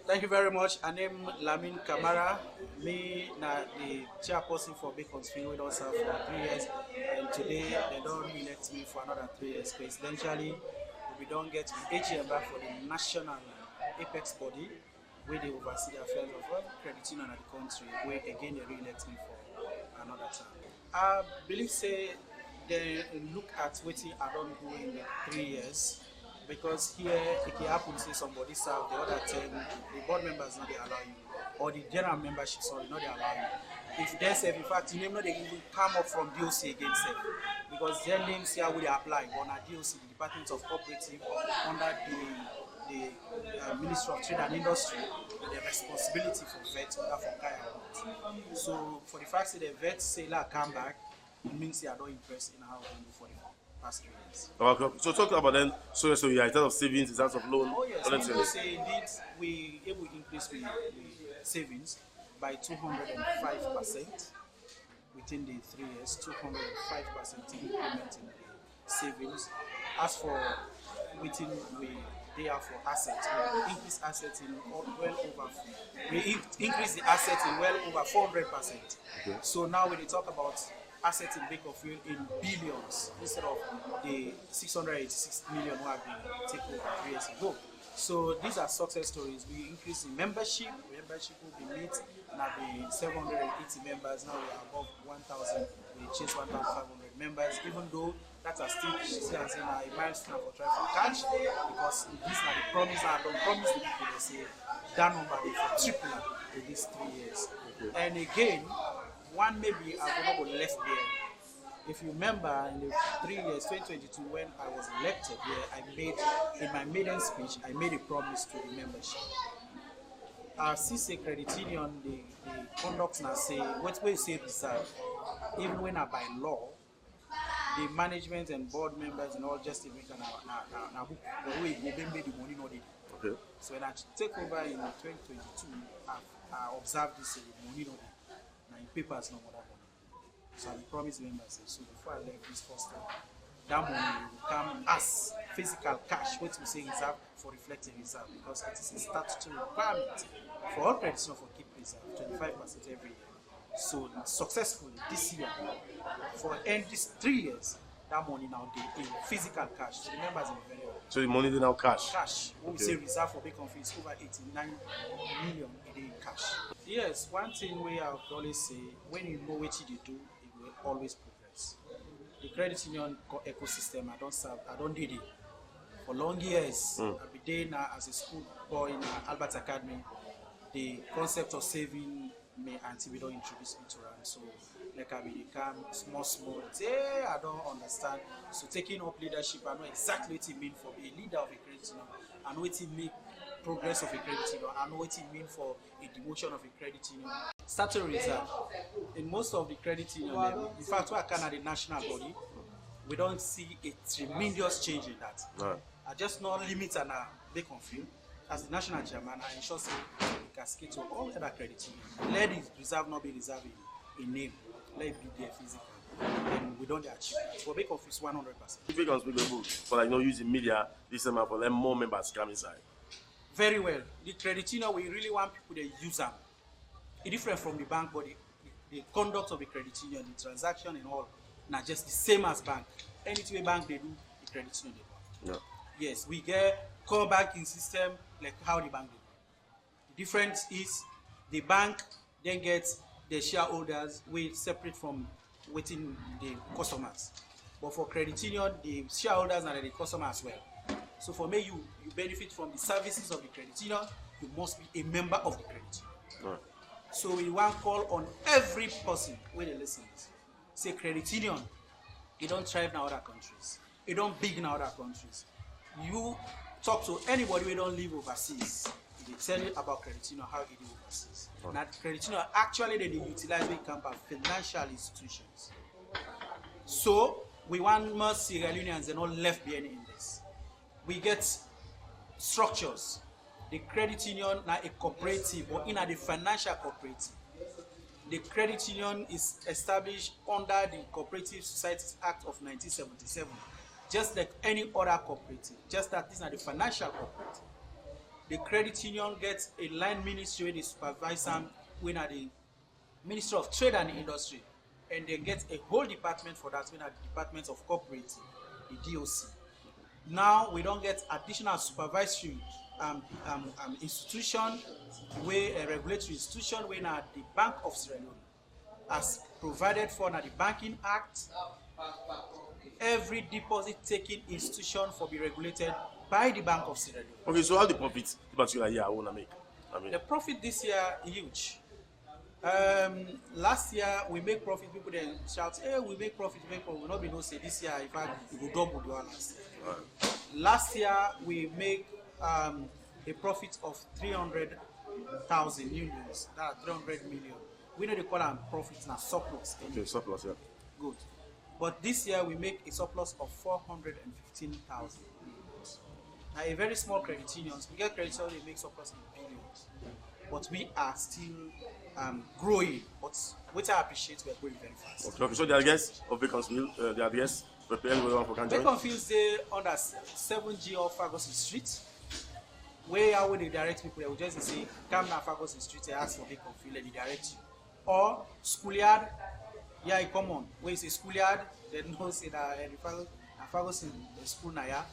Thank you very much. I name Lamin Kamara. Me na the chairperson for Beaconsfield. We don't serve for 3 years, and today they don't elect me for another 3 years. Coincidentally, we don't get the AGM back for the national apex body, where they oversee the affairs of all credit union in the country. Where again they re-elect me for another term. I believe say they look at what I don't do in the 3 years. Because here it can happen to say somebody serve the other 10, the board members not they allow you, or the general membership sorry not they allow you. If they say in fact you name not they even come up from DOC against them, because their names here will they apply on a DOC, the Department of Cooperative, under the Ministry of Trade and Industry, the responsibility for vet under for Kaya. So for the fact that the vet say like come back, it means they are not impressed in how we do for the past 3 years. Okay. So talk about then. So you are in terms of savings, in terms of loan. Oh yes, we will say indeed we able to increase the savings by 205% within the 3 years. 205% increment in the savings. As for within they are for assets, we increase assets in well over. We increase the assets in well over 400%. Okay. So now when we talk about assets in Bakersfield in billions instead of the 686 million we have been taken over 3 years ago. So these are success stories. We increase the membership. Membership will be met and have been 780 members. Now we are above 1,000. We chase 1,500 members, even though that are still as in a milestone for trying to catch, because these are the promise I don't promise the people. They say that number they for triple in these 3 years. Okay. And again, one maybe I will not go left there. If you remember in the 3 years, 2022, when I was elected, I made in my maiden speech, I made a promise to the membership. CC Credit Union, the conduct now say what we say reserve, even when by law, the management and board members and all just make now the way they made the money not they. Okay. So when I take over in 2022, I observed this money not in papers no more that money. So I promised members, so before I left this first time, that money will come as physical cash, which we say reserve for reflecting reserve, because it is a statutory requirement for all credit unions for keep reserve, 25% every year. So successfully this year, for end these 3 years, that money now they in physical cash. So the members are very well. So the money they now cash? Cash. When we say reserve for Bakersfield is over 89 million a day in cash. Yes, one thing we have always say, when you know what you do, it will always progress. The credit union ecosystem, I don't did it. For long years, I've been there now as a school boy in Albert Academy. The concept of saving me until we don't introduce me to run. So like I become small, hey, I don't understand. So taking up leadership, I know exactly what it means for a leader of a credit union. I know what it means progress of a credit union. I know what it means for a demotion of a credit union. Statutory reserve. In most of the credit unions, in fact, we are kind of the national body, we don't see a tremendous change in that. Right. I just not limit and Bakersfield as the national chairman. I ensure we cascade to all other credit unions. Let the reserve not be reserved in name. Let it be there physically. And we don't achieve that. For Bakersfield, it's 100%. If we can speak about for like using media this summer for them more members come inside. Very well. The credit union, we really want people to use them. It's different from the bank, but the conduct of the credit union, the transaction and all, not just the same as bank. Anything bank they do, the credit union they do. Yeah. Yes, we get core banking system like how the bank do. The difference is the bank then gets the shareholders we separate from waiting the customers. But for credit union, the shareholders are the customers as well. So for me, you benefit from the services of the credit union. You must be a member of the credit union. Right. So we want to call on every person when they listen to this. Say credit union, it don't thrive in other countries. It don't big in other countries. You talk to anybody who don't live overseas. They tell you about credit union, how it is overseas. Right. Now credit union actually they utilize when it comes to financial institutions. So we want more Sierra Leoneans and all left behind in this. We get structures. The credit union now a cooperative or in the financial cooperative. The credit union is established under the Cooperative Societies Act of 1977, just like any other cooperative, just that these are the financial cooperative. The credit union gets a line ministry where they supervise them when at the Ministry of Trade and Industry, and they get a whole department for that when at the Department of Cooperative, the DOC. Now we don't get additional supervisory institution, where a regulatory institution when at the Bank of Sierra Leone, as provided for under the Banking Act. Every deposit taking institution for be regulated by the Bank of Sierra Leone. Okay, so how the profits this particular year I want to make? I mean, the profit this year huge. Last year we make profit. People then shout, "Hey, we make profit, we make profit." We not be no say this year. In fact, we will double the one last year. right. Last year we make a profit of 300,000 unions. That's 300 million. We know they call them profits now, surplus. Okay, surplus, yeah. Good. But this year we make a surplus of 415,000. Now a very small credit unions, we get credit unions, they make surplus in billions. But we are still growing. But which I appreciate, we are growing very fast. Okay, so the address of Beaconsfield, the address, preparing with one for can join. Beaconsfield is under 7G of Ferguson Street. Where I would direct people, they will just say, come down Ferguson Street and ask for Beaconsfield and they direct you. Or schoolyard, yeah, come on. Where is a schoolyard? They don't say that Ferguson the school now.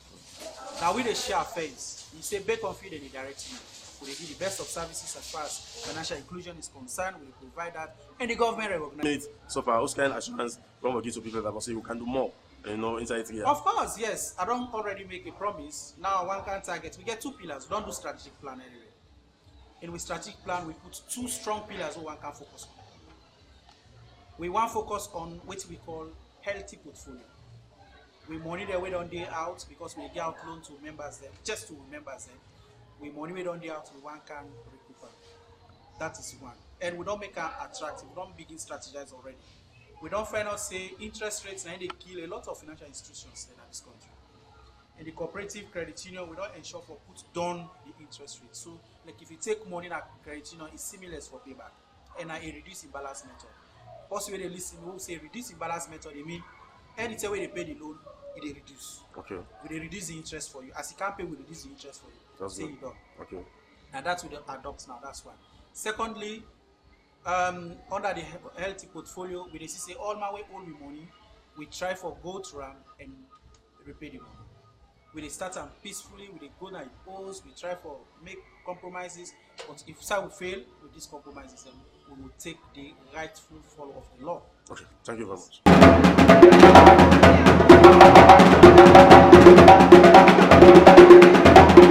Now we they share fence. You say Beaconsfield and they direct you. We give the best of services as far as financial inclusion is concerned. We provide that, and the government recognizes. So far, what kind of assurance from give to people that say you can do more, inside here? Of course, yes. I don't already make a promise. Now one can target. We get 2 pillars. We don't do strategic plan anyway. And with strategic plan, we put 2 strong pillars where one can focus on. We want to focus on what we call healthy portfolio. We monitor way down day out because we get out loan to members them, just to members them. We monitor down day out, we one can recoup. That is one. And we don't make it attractive. We don't begin strategize already. We don't find out say interest rates and they kill a lot of financial institutions in this country. In the cooperative credit union, we don't ensure for put down the interest rate. So like if you take money in a credit union, it's similar for payback. And a reduce imbalance method. Possibly they listen, who say reduce imbalance method, they mean anytime when they pay the loan, it reduce. Okay. We reduce the interest for you. As you can't pay, we reduce the interest for you. That's say good. it done. Okay. And that's what they adopt now. That's one. Secondly, under the healthy portfolio, we say all my way all with money, we try for go to RAM and repay the money. We start them peacefully, we go na pose, we try for make compromises, but if we fail with these compromises, then we will take the rightful follow of the law. Okay, thank you very much.